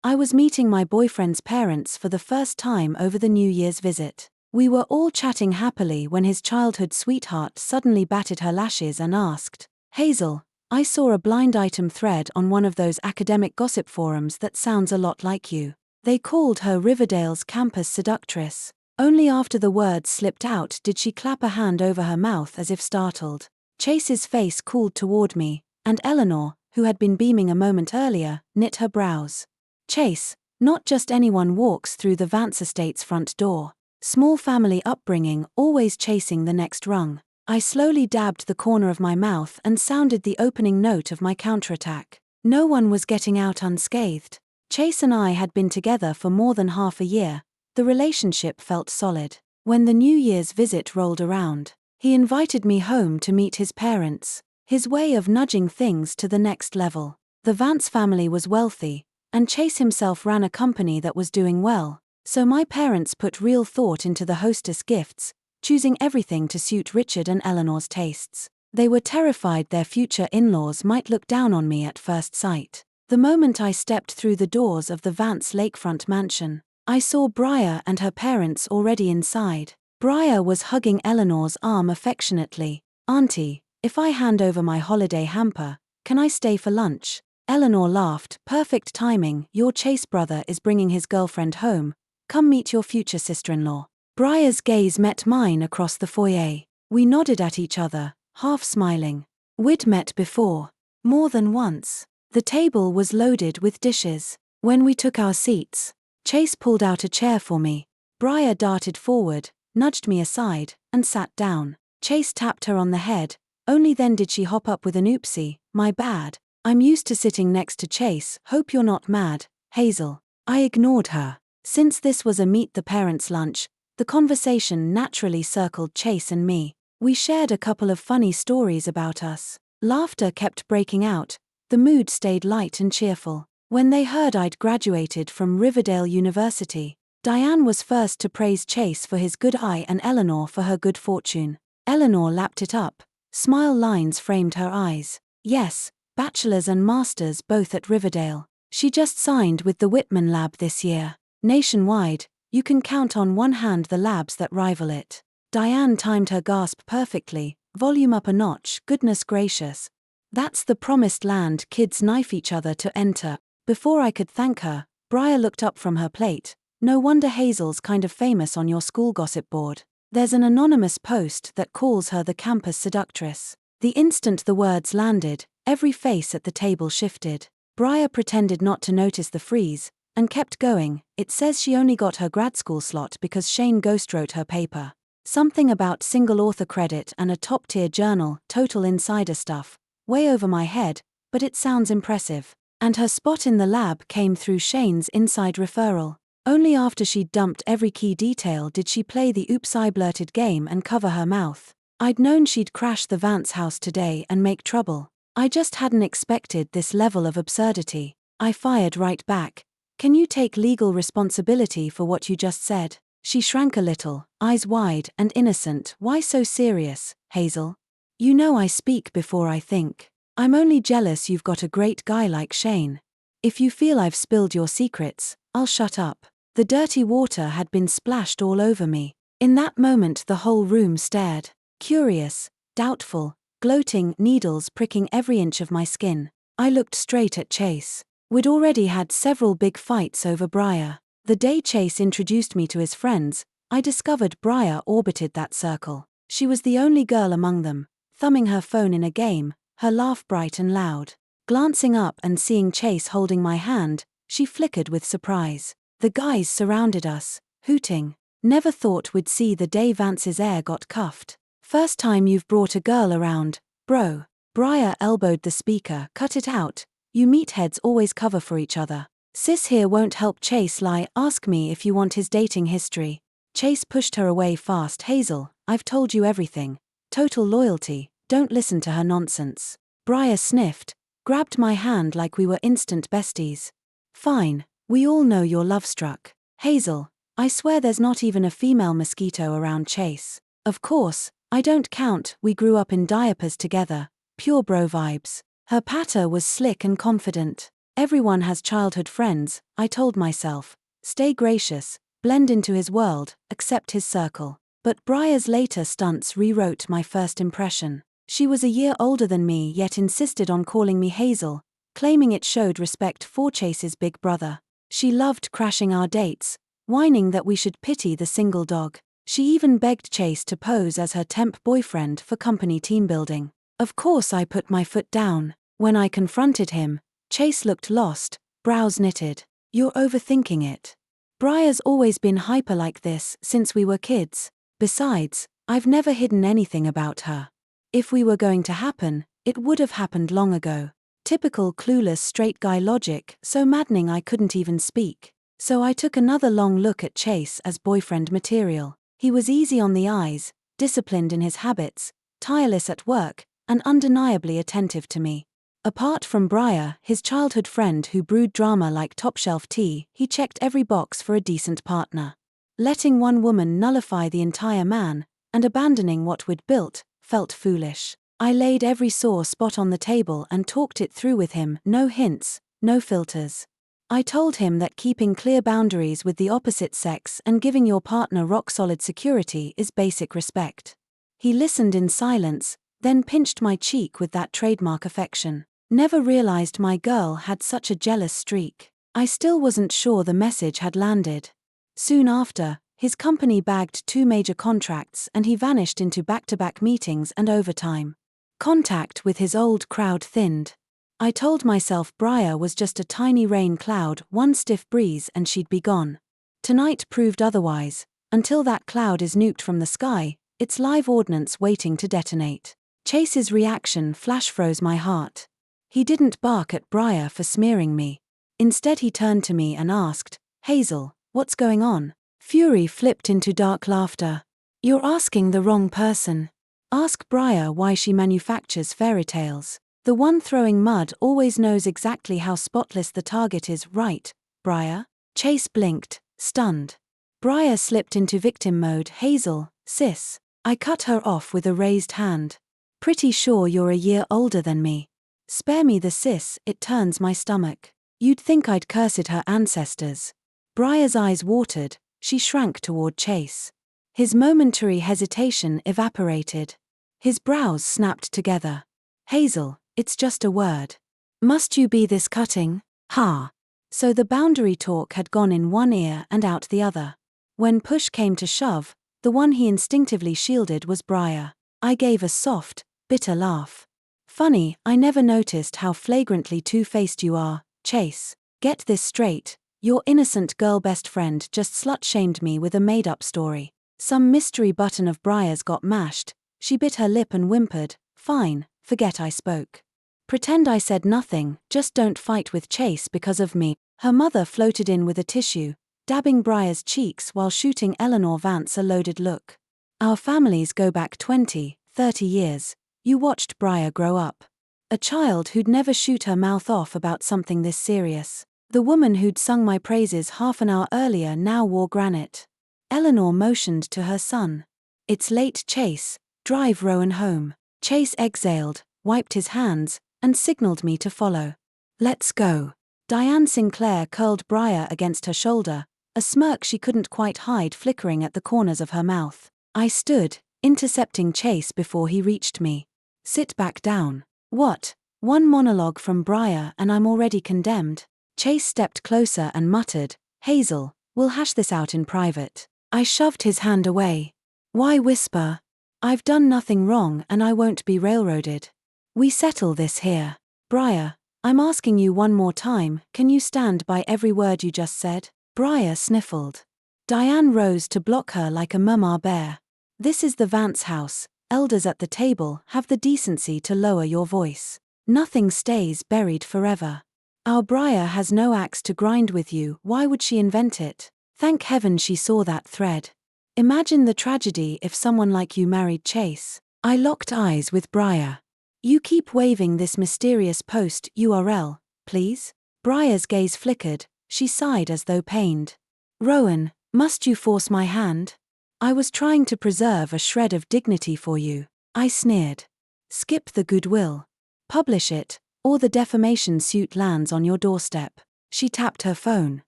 I was meeting my boyfriend's parents for the first time over the New Year's visit. We were all chatting happily when his childhood sweetheart suddenly batted her lashes and asked, "Hazel, I saw a blind item thread on one of those academic gossip forums that sounds a lot like you. They called her Riverdale's campus seductress." Only after the words slipped out did she clap a hand over her mouth as if startled. Chase's face cooled toward me, and Eleanor, who had been beaming a moment earlier, knit her brows. Chase, not just anyone walks through the Vance estate's front door. Small family upbringing, always chasing the next rung. I slowly dabbed the corner of my mouth and sounded the opening note of my counterattack. No one was getting out unscathed. Chase and I had been together for more than half a year. The relationship felt solid. When the New Year's visit rolled around, he invited me home to meet his parents, his way of nudging things to the next level. The Vance family was wealthy, and Chase himself ran a company that was doing well, so my parents put real thought into the hostess gifts, choosing everything to suit Richard and Eleanor's tastes. They were terrified their future in-laws might look down on me at first sight. The moment I stepped through the doors of the Vance lakefront mansion, I saw Briar and her parents already inside. Briar was hugging Eleanor's arm affectionately. "Auntie, if I hand over my holiday hamper, can I stay for lunch?" Eleanor laughed. "Perfect timing, your Chase brother is bringing his girlfriend home. Come meet your future sister-in-law." Briar's gaze met mine across the foyer. We nodded at each other, half smiling. We'd met before. More than once. The table was loaded with dishes. When we took our seats, Chase pulled out a chair for me. Briar darted forward, nudged me aside, and sat down. Chase tapped her on the head. Only then did she hop up with an "Oopsie, my bad. I'm used to sitting next to Chase. Hope you're not mad, Hazel." I ignored her. Since this was a meet the parents lunch, the conversation naturally circled Chase and me. We shared a couple of funny stories about us. Laughter kept breaking out. The mood stayed light and cheerful. When they heard I'd graduated from Riverdale University, Diane was first to praise Chase for his good eye and Eleanor for her good fortune. Eleanor lapped it up. Smile lines framed her eyes. Yes, bachelor's and master's both at Riverdale. She just signed with the Whitman lab this year. Nationwide, you can count on one hand the labs that rival it. Diane timed her gasp perfectly. Volume up a notch, goodness gracious. That's the promised land kids knife each other to enter. Before I could thank her, Briar looked up from her plate. "No wonder Hazel's kind of famous on your school gossip board. There's an anonymous post that calls her the campus seductress." The instant the words landed, every face at the table shifted. Briar pretended not to notice the freeze, and kept going. "It says she only got her grad school slot because Shane ghostwrote her paper. Something about single author credit and a top-tier journal, total insider stuff. Way over my head, but it sounds impressive. And her spot in the lab came through Shane's inside referral. Only after she'd dumped every key detail did she play the "oops I blurted" game and cover her mouth. I'd known she'd crash the Vance house today and make trouble. I just hadn't expected this level of absurdity. I fired right back. "Can you take legal responsibility for what you just said?" She shrank a little, eyes wide and innocent. "Why so serious, Hazel? You know I speak before I think. I'm only jealous you've got a great guy like Shane. If you feel I've spilled your secrets, I'll shut up." The dirty water had been splashed all over me. In that moment the whole room stared. Curious, doubtful, gloating, needles pricking every inch of my skin. I looked straight at Chase. We'd already had several big fights over Briar. The day Chase introduced me to his friends, I discovered Briar orbited that circle. She was the only girl among them, thumbing her phone in a game, her laugh bright and loud. Glancing up and seeing Chase holding my hand, she flickered with surprise. The guys surrounded us, hooting. "Never thought we'd see the day Vance's heir got cuffed. First time you've brought a girl around, bro." Briar elbowed the speaker. "Cut it out. You meatheads always cover for each other. Sis here won't help Chase lie. Ask me if you want his dating history." Chase pushed her away fast. "Hazel, I've told you everything. Total loyalty. Don't listen to her nonsense." Briar sniffed, grabbed my hand like we were instant besties. "Fine, we all know you're love-struck. Hazel, I swear there's not even a female mosquito around Chase." "Of course, I don't count. We grew up in diapers together. Pure bro vibes." Her patter was slick and confident. Everyone has childhood friends, I told myself. Stay gracious, blend into his world, accept his circle. But Briar's later stunts rewrote my first impression. She was a year older than me yet insisted on calling me Hazel, claiming it showed respect for Chase's big brother. She loved crashing our dates, whining that we should pity the single dog. She even begged Chase to pose as her temp boyfriend for company team building. Of course I put my foot down. When I confronted him, Chase looked lost, brows knitted. You're overthinking it. Briar's always been hyper like this since we were kids. Besides, I've never hidden anything about her. If we were going to happen, it would have happened long ago. Typical clueless straight guy logic, so maddening I couldn't even speak. So I took another long look at Chase as boyfriend material. He was easy on the eyes, disciplined in his habits, tireless at work, and undeniably attentive to me. Apart from Briar, his childhood friend who brewed drama like top-shelf tea, he checked every box for a decent partner. Letting one woman nullify the entire man, and abandoning what we'd built, felt foolish. I laid every sore spot on the table and talked it through with him, no hints, no filters. I told him that keeping clear boundaries with the opposite sex and giving your partner rock-solid security is basic respect. He listened in silence, then pinched my cheek with that trademark affection. Never realized my girl had such a jealous streak. I still wasn't sure the message had landed. Soon after, his company bagged 2 major contracts and he vanished into back-to-back meetings and overtime. Contact with his old crowd thinned. I told myself Briar was just a tiny rain cloud, one stiff breeze and she'd be gone. Tonight proved otherwise. Until that cloud is nuked from the sky, it's live ordnance waiting to detonate. Chase's reaction flash froze my heart. He didn't bark at Briar for smearing me. Instead he turned to me and asked, Hazel, what's going on? Fury flipped into dark laughter. You're asking the wrong person. Ask Briar why she manufactures fairy tales. The one throwing mud always knows exactly how spotless the target is, right, Briar? Chase blinked, stunned. Briar slipped into victim mode. Hazel, sis. I cut her off with a raised hand. Pretty sure you're a year older than me. Spare me the sis, it turns my stomach. You'd think I'd cursed her ancestors. Briar's eyes watered, she shrank toward Chase. His momentary hesitation evaporated. His brows snapped together. Hazel, it's just a word. Must you be this cutting? Ha! So the boundary talk had gone in one ear and out the other. When push came to shove, the one he instinctively shielded was Briar. I gave a soft, bitter laugh. Funny, I never noticed how flagrantly two-faced you are, Chase. Get this straight, your innocent girl best friend just slut-shamed me with a made-up story. Some mystery button of Briar's got mashed, she bit her lip and whimpered, fine, forget I spoke. Pretend I said nothing, just don't fight with Chase because of me. Her mother floated in with a tissue, dabbing Briar's cheeks while shooting Eleanor Vance a loaded look. Our families go back 20, 30 years. You watched Briar grow up. A child who'd never shoot her mouth off about something this serious. The woman who'd sung my praises half an hour earlier now wore granite. Eleanor motioned to her son. It's late, Chase, drive Rowan home. Chase exhaled, wiped his hands, and signaled me to follow. Let's go. Diane Sinclair curled Briar against her shoulder, a smirk she couldn't quite hide flickering at the corners of her mouth. I stood, intercepting Chase before he reached me. Sit back down. What? One monologue from Briar and I'm already condemned? Chase stepped closer and muttered, Hazel, we'll hash this out in private. I shoved his hand away. Why whisper? I've done nothing wrong and I won't be railroaded. We settle this here. Briar, I'm asking you one more time, can you stand by every word you just said? Briar sniffled. Diane rose to block her like a mama bear. This is the Vance house. Elders at the table, have the decency to lower your voice. Nothing stays buried forever. Our Briar has no axe to grind with you, why would she invent it? Thank heaven she saw that thread. Imagine the tragedy if someone like you married Chase. I locked eyes with Briar. You keep waving this mysterious post URL, please? Briar's gaze flickered, she sighed as though pained. Rowan, must you force my hand? I was trying to preserve a shred of dignity for you. I sneered. Skip the goodwill. Publish it, or the defamation suit lands on your doorstep. She tapped her phone.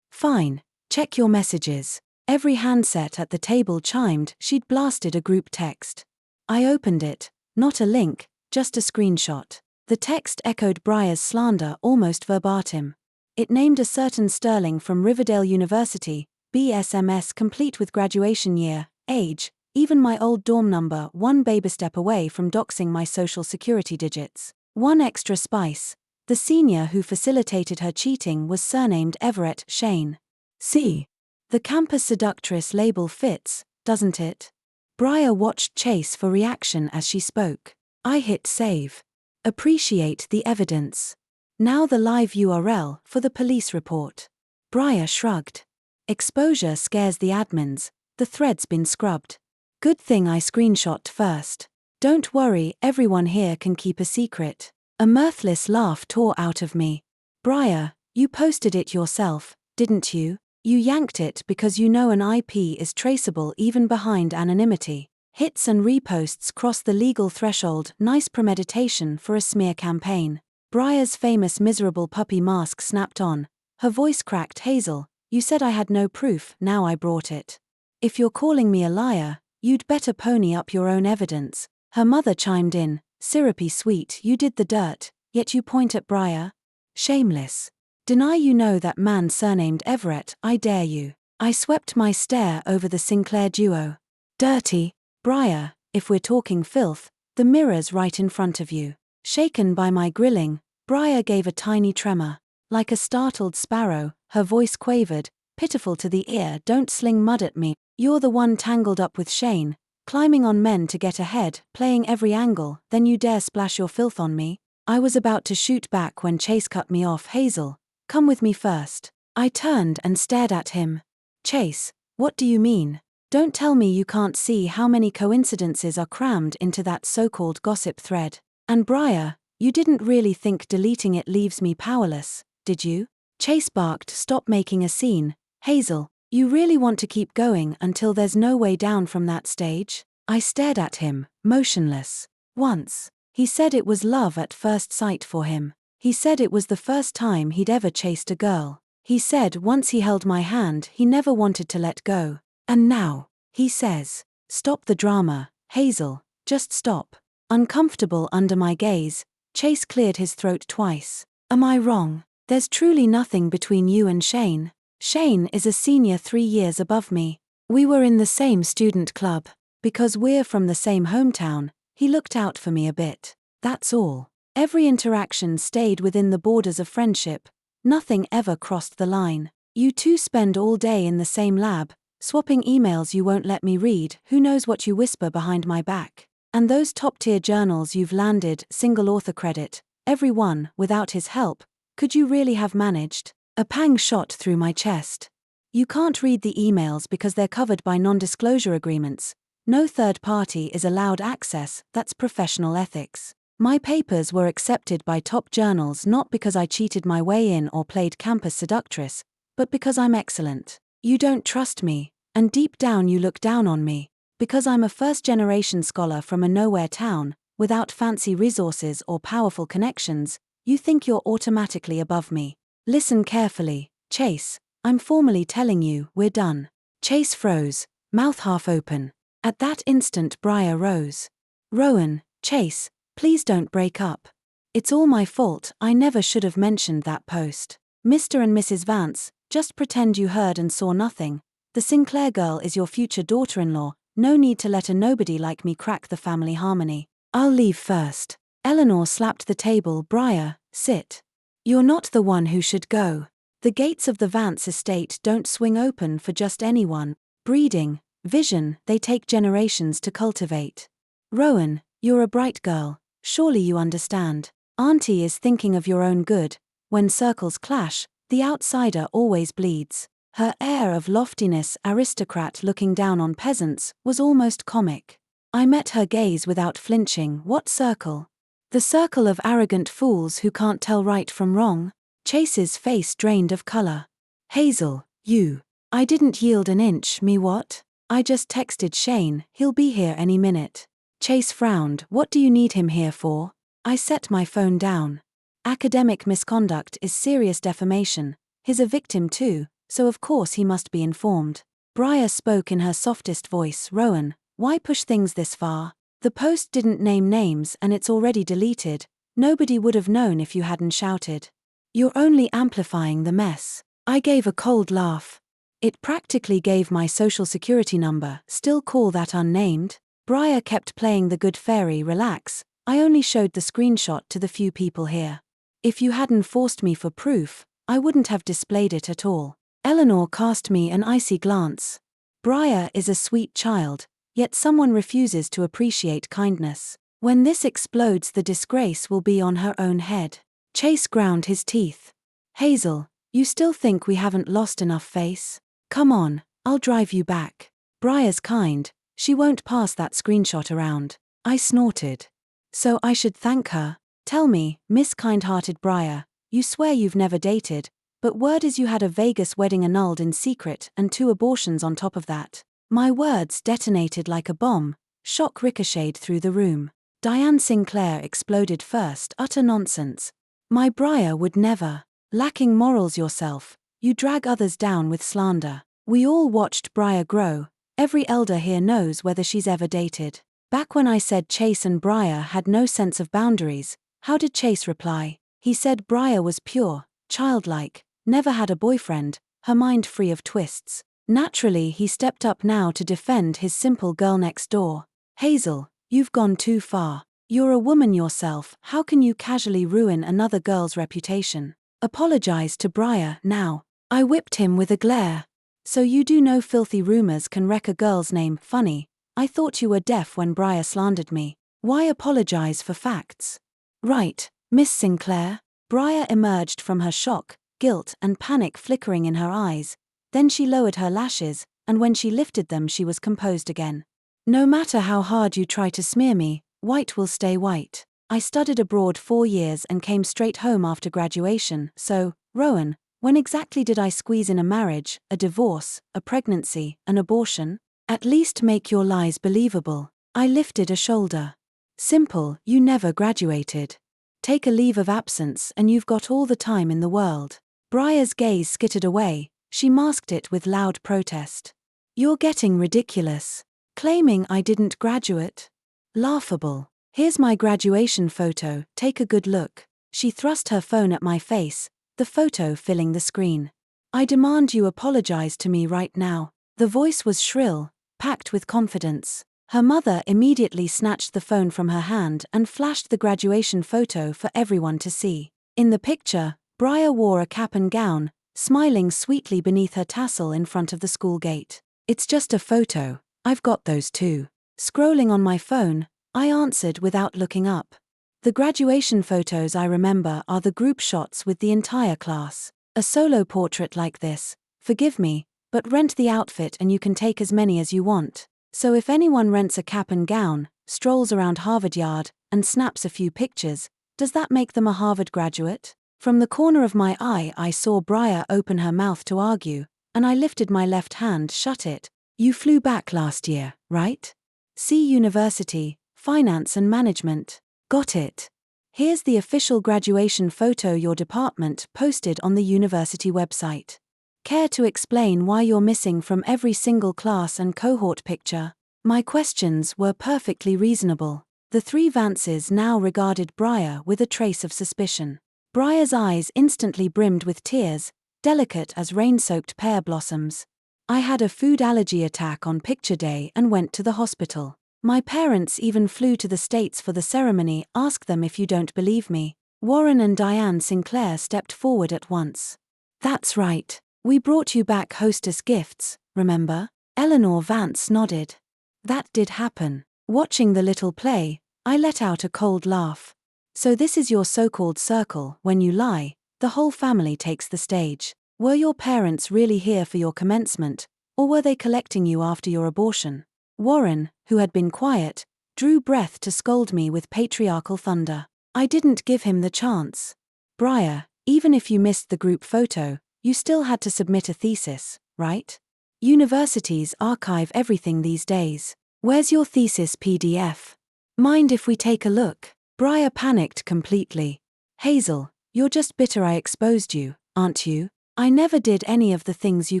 Fine, check your messages. Every handset at the table chimed. She'd blasted a group text. I opened it, not a link, just a screenshot. The text echoed Briar's slander almost verbatim. It named a certain Sterling from Riverdale University, BSMS complete with graduation year, age, even my old dorm number, one baby step away from doxing my social security digits. One extra spice. The senior who facilitated her cheating was surnamed Everett Shane. See? The campus seductress label fits, doesn't it? Briar watched Chase for reaction as she spoke. I hit save. Appreciate the evidence. Now the live URL for the police report. Briar shrugged. Exposure scares the admins, the thread's been scrubbed. Good thing I screenshot first. Don't worry, everyone here can keep a secret. A mirthless laugh tore out of me. Briar, you posted it yourself, didn't you? You yanked it because you know an IP is traceable even behind anonymity. Hits and reposts cross the legal threshold. Nice premeditation for a smear campaign. Briar's famous miserable puppy mask snapped on. Her voice cracked. Hazel, you said I had no proof, now I brought it. If you're calling me a liar, you'd better pony up your own evidence. Her mother chimed in. Syrupy sweet, you did the dirt, yet you point at Briar? Shameless. Deny you know that man surnamed Everett, I dare you. I swept my stare over the Sinclair duo. Dirty. Briar, if we're talking filth, the mirror's right in front of you. Shaken by my grilling, Briar gave a tiny tremor. Like a startled sparrow, her voice quavered, pitiful to the ear. Don't sling mud at me, you're the one tangled up with Shane, climbing on men to get ahead, playing every angle, then you dare splash your filth on me? I was about to shoot back when Chase cut me off. Hazel, come with me first. I turned and stared at him. Chase, what do you mean? Don't tell me you can't see how many coincidences are crammed into that so-called gossip thread. And Briar, you didn't really think deleting it leaves me powerless, did you? Chase barked. Stop making a scene. Hazel, you really want to keep going until there's no way down from that stage? I stared at him, motionless. Once, he said it was love at first sight for him. He said it was the first time he'd ever chased a girl. He said once he held my hand he never wanted to let go. And now, he says, stop the drama, Hazel, just stop. Uncomfortable under my gaze, Chase cleared his throat twice. Am I wrong? There's truly nothing between you and Shane. Shane is a senior 3 years above me. We were in the same student club. Because we're from the same hometown, he looked out for me a bit. That's all. Every interaction stayed within the borders of friendship. Nothing ever crossed the line. You two spend all day in the same lab, swapping emails you won't let me read. Who knows what you whisper behind my back? And those top-tier journals you've landed, single author credit, every one, without his help. Could you really have managed? A pang shot through my chest. You can't read the emails because they're covered by non-disclosure agreements. No third party is allowed access. That's professional ethics. My papers were accepted by top journals not because I cheated my way in or played campus seductress, but because I'm excellent. You don't trust me, and deep down you look down on me. Because I'm a first-generation scholar from a nowhere town, without fancy resources or powerful connections, you think you're automatically above me. Listen carefully, Chase, I'm formally telling you, we're done. Chase froze, mouth half open. At that instant Briar rose. Rowan, Chase, please don't break up. It's all my fault, I never should have mentioned that post. Mr. and Mrs. Vance, just pretend you heard and saw nothing. The Sinclair girl is your future daughter-in-law, no need to let a nobody like me crack the family harmony. I'll leave first. Eleanor slapped the table. Briar, sit. You're not the one who should go. The gates of the Vance estate don't swing open for just anyone. Breeding, vision, they take generations to cultivate. Rowan, you're a bright girl, surely you understand. Auntie is thinking of your own good. When circles clash, the outsider always bleeds. Her air of loftiness, aristocrat looking down on peasants, was almost comic. I met her gaze without flinching. What circle? The circle of arrogant fools who can't tell right from wrong. Chase's face drained of color. Hazel, you. I didn't yield an inch. Me what? I just texted Shane, he'll be here any minute. Chase frowned. What do you need him here for? I set my phone down. Academic misconduct is serious defamation. He's a victim too, so of course he must be informed. Briar spoke in her softest voice. Rowan, why push things this far? The post didn't name names and it's already deleted. Nobody would have known if you hadn't shouted. You're only amplifying the mess. I gave a cold laugh. It practically gave my social security number. Still call that unnamed? Briar kept playing the good fairy. Relax, I only showed the screenshot to the few people here. If you hadn't forced me for proof, I wouldn't have displayed it at all. Eleanor cast me an icy glance. Briar is a sweet child, yet someone refuses to appreciate kindness. When this explodes, the disgrace will be on her own head. Chase ground his teeth. Hazel, you still think we haven't lost enough face? Come on, I'll drive you back. Briar's kind, she won't pass that screenshot around. I snorted. So I should thank her? Tell me, Miss Kind-Hearted Briar, you swear you've never dated, but word is you had a Vegas wedding annulled in secret and 2 abortions on top of that. My words detonated like a bomb. Shock ricocheted through the room. Diane Sinclair exploded first. Utter nonsense. My Briar would never. Lacking morals yourself, you drag others down with slander. We all watched Briar grow. Every elder here knows whether she's ever dated. Back when I said Chase and Briar had no sense of boundaries, how did Chase reply? He said Briar was pure, childlike, never had a boyfriend, her mind free of twists. Naturally, he stepped up now to defend his simple girl next door. Hazel, you've gone too far. You're a woman yourself, how can you casually ruin another girl's reputation? Apologize to Briar now. I whipped him with a glare. So you do know filthy rumors can wreck a girl's name? Funny, I thought you were deaf when Briar slandered me. Why apologize for facts? Right, Miss Sinclair. Briar emerged from her shock, guilt and panic flickering in her eyes. Then she lowered her lashes, and when she lifted them she was composed again. No matter how hard you try to smear me, white will stay white. I studied abroad 4 years and came straight home after graduation, so, Rowan, when exactly did I squeeze in a marriage, a divorce, a pregnancy, an abortion? At least make your lies believable. I lifted a shoulder. Simple, you never graduated. Take a leave of absence and you've got all the time in the world. Briar's gaze skittered away, she masked it with loud protest. You're getting ridiculous. Claiming I didn't graduate? Laughable. Here's my graduation photo, take a good look. She thrust her phone at my face, the photo filling the screen. I demand you apologize to me right now. The voice was shrill, packed with confidence. Her mother immediately snatched the phone from her hand and flashed the graduation photo for everyone to see. In the picture, Briar wore a cap and gown, smiling sweetly beneath her tassel in front of the school gate. It's just a photo, I've got those too. Scrolling on my phone, I answered without looking up. The graduation photos I remember are the group shots with the entire class. A solo portrait like this, forgive me, but rent the outfit and you can take as many as you want. So if anyone rents a cap and gown, strolls around Harvard Yard, and snaps a few pictures, does that make them a Harvard graduate? From the corner of my eye I saw Briar open her mouth to argue, and I lifted my left hand. Shut it. You flew back last year, right? See University, Finance and Management. Got it. Here's the official graduation photo your department posted on the university website. Care to explain why you're missing from every single class and cohort picture? My questions were perfectly reasonable. The 3 Vances now regarded Briar with a trace of suspicion. Briar's eyes instantly brimmed with tears, delicate as rain-soaked pear blossoms. I had a food allergy attack on picture day and went to the hospital. My parents even flew to the States for the ceremony. Ask them if you don't believe me. Warren and Diane Sinclair stepped forward at once. That's right. We brought you back hostess gifts, remember? Eleanor Vance nodded. That did happen. Watching the little play, I let out a cold laugh. So this is your so-called circle. When you lie, the whole family takes the stage. Were your parents really here for your commencement, or were they collecting you after your abortion? Warren, who had been quiet, drew breath to scold me with patriarchal thunder. I didn't give him the chance. Briar, even if you missed the group photo, you still had to submit a thesis, right? Universities archive everything these days. Where's your thesis PDF? Mind if we take a look? Briar panicked completely. Hazel, You're just bitter I exposed you, aren't you? I never did any of the things you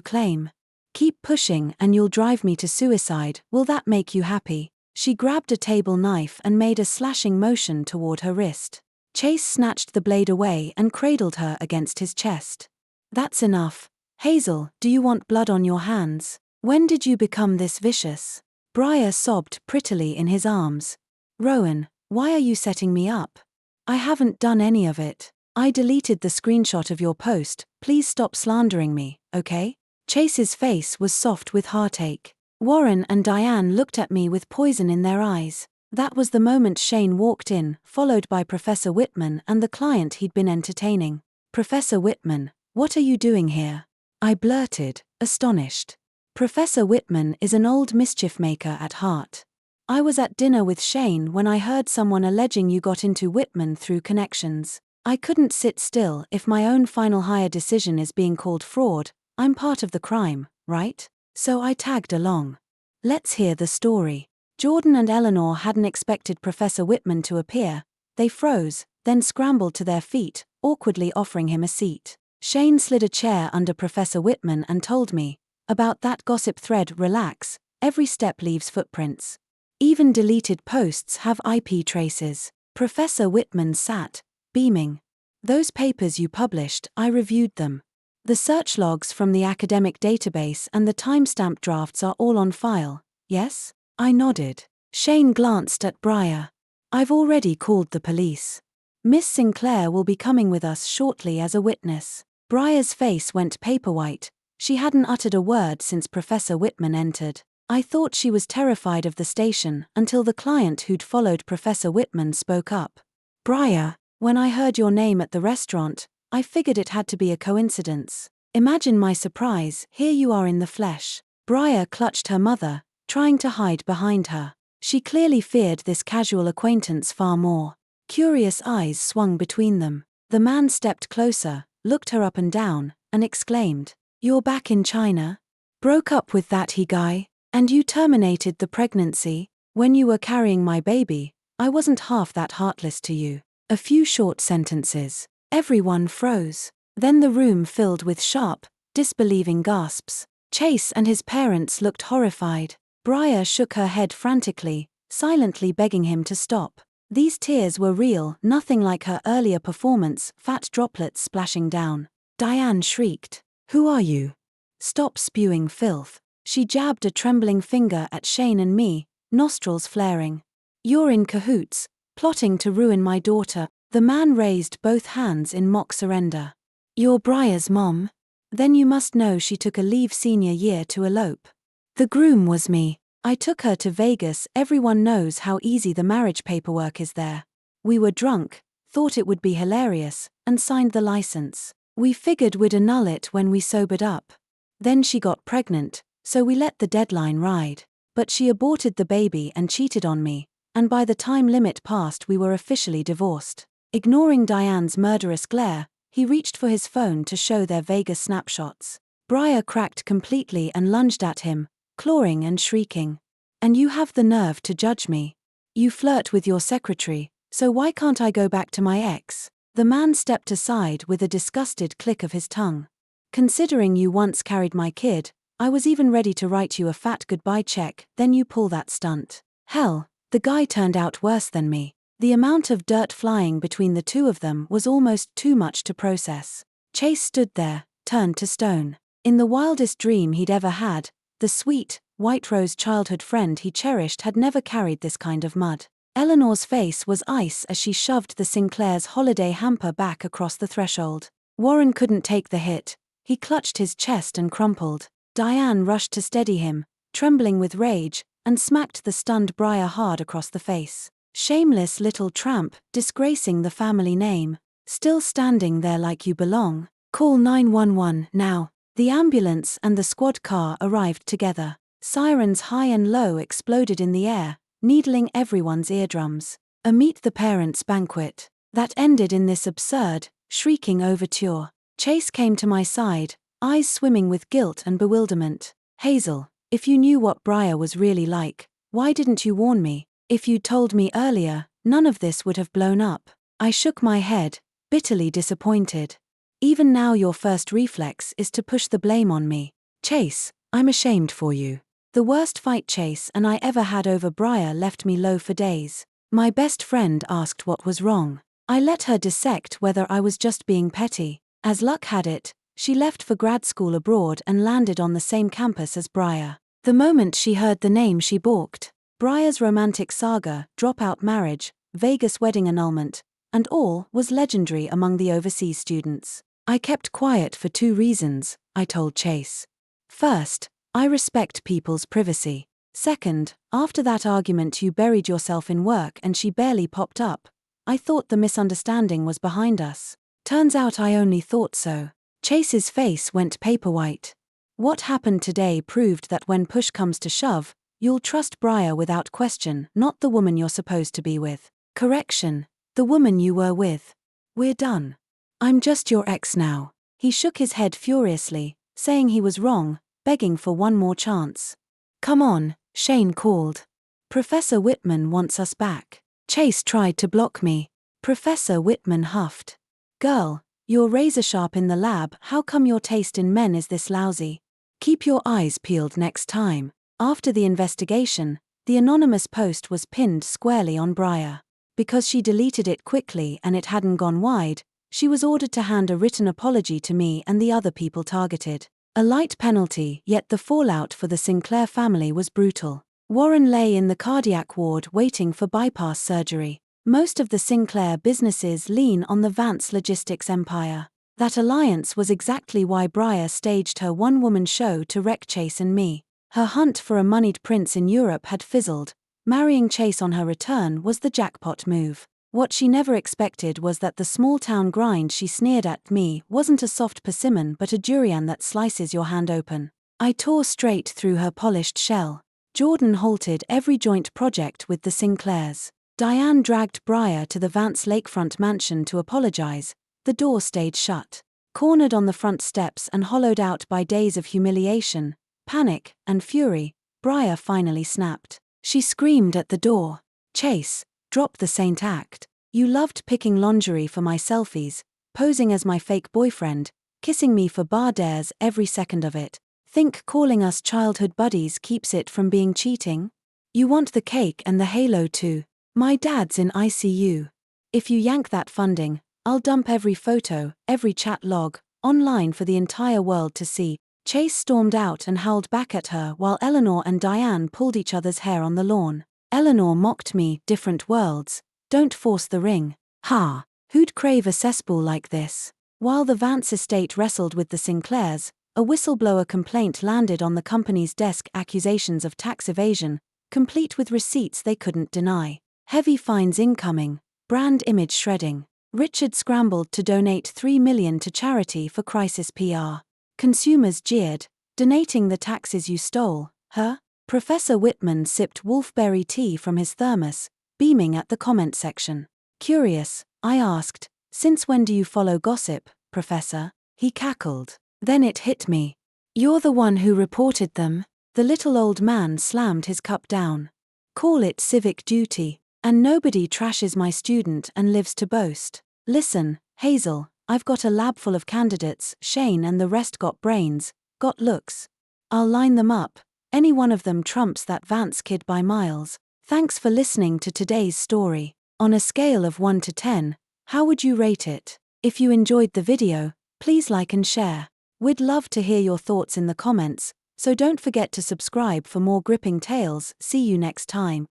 claim. Keep pushing and you'll drive me to suicide, will that make you happy? She grabbed a table knife and made a slashing motion toward her wrist. Chase snatched the blade away and cradled her against his chest. That's enough. Hazel, do you want blood on your hands? When did you become this vicious? Briar sobbed prettily in his arms. Rowan, why are you setting me up? I haven't done any of it. I deleted the screenshot of your post, please stop slandering me, okay? Chase's face was soft with heartache. Warren and Diane looked at me with poison in their eyes. That was the moment Shane walked in, followed by Professor Whitman and the client he'd been entertaining. Professor Whitman, what are you doing here? I blurted, astonished. Professor Whitman is an old mischief maker at heart. I was at dinner with Shane when I heard someone alleging you got into Whitman through connections. I couldn't sit still if my own final hire decision is being called fraud. I'm part of the crime, right? So I tagged along. Let's hear the story. Jordan and Eleanor hadn't expected Professor Whitman to appear. They froze, then scrambled to their feet, awkwardly offering him a seat. Shane slid a chair under Professor Whitman and told me, about that gossip thread, relax, every step leaves footprints. Even deleted posts have IP traces. Professor Whitman sat, beaming. Those papers you published, I reviewed them. The search logs from the academic database and the timestamp drafts are all on file, yes? I nodded. Shane glanced at Briar. I've already called the police. Miss Sinclair will be coming with us shortly as a witness. Briar's face went paper-white. She hadn't uttered a word since Professor Whitman entered. I thought she was terrified of the station until the client who'd followed Professor Whitman spoke up. Briar, when I heard your name at the restaurant, I figured it had to be a coincidence. Imagine my surprise, here you are in the flesh. Briar clutched her mother, trying to hide behind her. She clearly feared this casual acquaintance far more. Curious eyes swung between them. The man stepped closer, looked her up and down, and exclaimed, "You're back in China? Broke up with that he guy? And you terminated the pregnancy? When you were carrying my baby, I wasn't half that heartless to you." A few short sentences. Everyone froze. Then the room filled with sharp, disbelieving gasps. Chase and his parents looked horrified. Briar shook her head frantically, silently begging him to stop. These tears were real, nothing like her earlier performance, fat droplets splashing down. Diane shrieked, "Who are you? Stop spewing filth." She jabbed a trembling finger at Shane and me, nostrils flaring. "You're in cahoots, plotting to ruin my daughter." The man raised both hands in mock surrender. "You're Briar's mom? Then you must know she took a leave senior year to elope." "The groom was me. I took her to Vegas. Everyone knows how easy the marriage paperwork is there. We were drunk, thought it would be hilarious, and signed the license. We figured we'd annul it when we sobered up. Then she got pregnant, so we let the deadline ride. But she aborted the baby and cheated on me, and by the time limit passed we were officially divorced." Ignoring Diane's murderous glare, he reached for his phone to show their Vegas snapshots. Briar cracked completely and lunged at him, clawing and shrieking. "And you have the nerve to judge me? You flirt with your secretary, so why can't I go back to my ex?" The man stepped aside with a disgusted click of his tongue. "Considering you once carried my kid, I was even ready to write you a fat goodbye check, then you pull that stunt. Hell, the guy turned out worse than me." The amount of dirt flying between the two of them was almost too much to process. Chase stood there, turned to stone. In the wildest dream he'd ever had, the sweet, white-rose childhood friend he cherished had never carried this kind of mud. Eleanor's face was ice as she shoved the Sinclair's holiday hamper back across the threshold. Warren couldn't take the hit. He clutched his chest and crumpled. Diane rushed to steady him, trembling with rage, and smacked the stunned Briar hard across the face. "Shameless little tramp, disgracing the family name. Still standing there like you belong. Call 911 now." The ambulance and the squad car arrived together. Sirens high and low exploded in the air, needling everyone's eardrums. A meet the parents banquet that ended in this absurd, shrieking overture. Chase came to my side, eyes swimming with guilt and bewilderment. "Hazel, if you knew what Briar was really like, why didn't you warn me? If you'd told me earlier, none of this would have blown up." I shook my head, bitterly disappointed. Even now your first reflex is to push the blame on me. Chase, I'm ashamed for you. The worst fight Chase and I ever had over Briar left me low for days. My best friend asked what was wrong. I let her dissect whether I was just being petty. As luck had it, she left for grad school abroad and landed on the same campus as Briar. The moment she heard the name she balked. Briar's romantic saga, dropout marriage, Vegas wedding annulment, and all was legendary among the overseas students. I kept quiet for 2 reasons, I told Chase. First, I respect people's privacy. Second, after that argument you buried yourself in work and she barely popped up. I thought the misunderstanding was behind us. Turns out I only thought so. Chase's face went paper-white. What happened today proved that when push comes to shove, you'll trust Briar without question, not the woman you're supposed to be with. Correction, the woman you were with. We're done. I'm just your ex now. He shook his head furiously, saying he was wrong, begging for one more chance. Come on, Shane called. Professor Whitman wants us back. Chase tried to block me. Professor Whitman huffed. Girl, you're razor sharp in the lab, how come your taste in men is this lousy? Keep your eyes peeled next time. After the investigation, the anonymous post was pinned squarely on Briar. Because she deleted it quickly and it hadn't gone wide, she was ordered to hand a written apology to me and the other people targeted. A light penalty, yet the fallout for the Sinclair family was brutal. Warren lay in the cardiac ward waiting for bypass surgery. Most of the Sinclair businesses lean on the Vance logistics empire. That alliance was exactly why Briar staged her one-woman show to wreck Chase and me. Her hunt for a moneyed prince in Europe had fizzled. Marrying Chase on her return was the jackpot move. What she never expected was that the small-town grind she sneered at me wasn't a soft persimmon but a durian that slices your hand open. I tore straight through her polished shell. Jordan halted every joint project with the Sinclairs. Diane dragged Briar to the Vance lakefront mansion to apologize. The door stayed shut. Cornered on the front steps and hollowed out by days of humiliation, panic, and fury, Briar finally snapped. She screamed at the door. Chase, drop the saint act. You loved picking lingerie for my selfies, posing as my fake boyfriend, kissing me for bar dares every second of it. Think calling us childhood buddies keeps it from being cheating? You want the cake and the halo too. My dad's in ICU. If you yank that funding, I'll dump every photo, every chat log, online for the entire world to see. Chase stormed out and howled back at her while Eleanor and Diane pulled each other's hair on the lawn. Eleanor mocked me, different worlds. Don't force the ring. Ha! Who'd crave a cesspool like this? While the Vance estate wrestled with the Sinclairs, a whistleblower complaint landed on the company's desk, accusations of tax evasion, complete with receipts they couldn't deny. Heavy fines incoming, brand image shredding. Richard scrambled to donate $3 million to charity for crisis PR. Consumers jeered, donating the taxes you stole, huh? Professor Whitman sipped wolfberry tea from his thermos, beaming at the comment section. Curious, I asked, since when do you follow gossip, Professor? He cackled. Then it hit me. You're the one who reported them. The little old man slammed his cup down. Call it civic duty. And nobody trashes my student and lives to boast. Listen, Hazel, I've got a lab full of candidates, Shane and the rest got brains, got looks. I'll line them up. Any one of them trumps that Vance kid by miles. Thanks for listening to today's story. On a scale of 1 to 10, how would you rate it? If you enjoyed the video, please like and share. We'd love to hear your thoughts in the comments, so don't forget to subscribe for more gripping tales. See you next time.